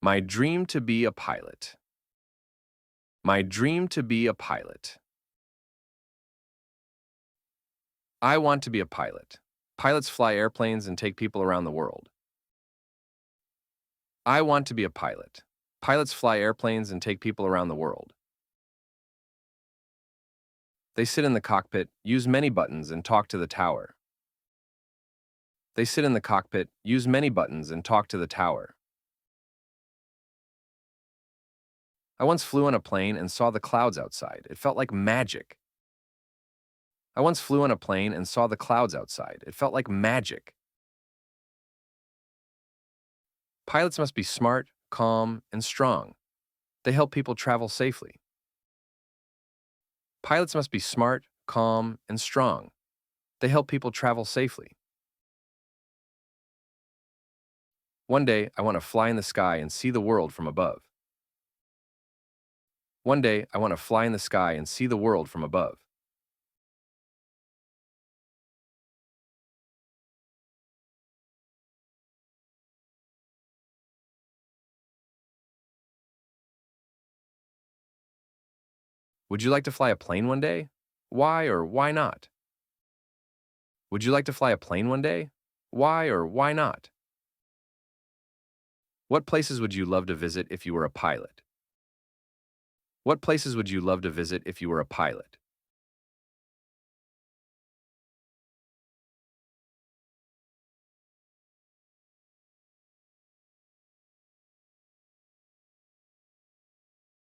My dream to be a pilot. My dream to be a pilot. I want to be a pilot. Pilots fly airplanes and take people around the world. I want to be a pilot. Pilots fly airplanes and take people around the world. They sit in the cockpit, use many buttons, and talk to the tower. They sit in the cockpit, use many buttons, and talk to the tower. I once flew on a plane and saw the clouds outside. It felt like magic. I once flew on a plane and saw the clouds outside. It felt like magic. Pilots must be smart, calm, and strong. They help people travel safely. Pilots must be smart, calm, and strong. They help people travel safely. One day, I want to fly in the sky and see the world from above. One day, I want to fly in the sky and see the world from above. Would you like to fly a plane one day? Why or why not? Would you like to fly a plane one day? Why or why not? What places would you love to visit if you were a pilot? What places would you love to visit if you were a pilot?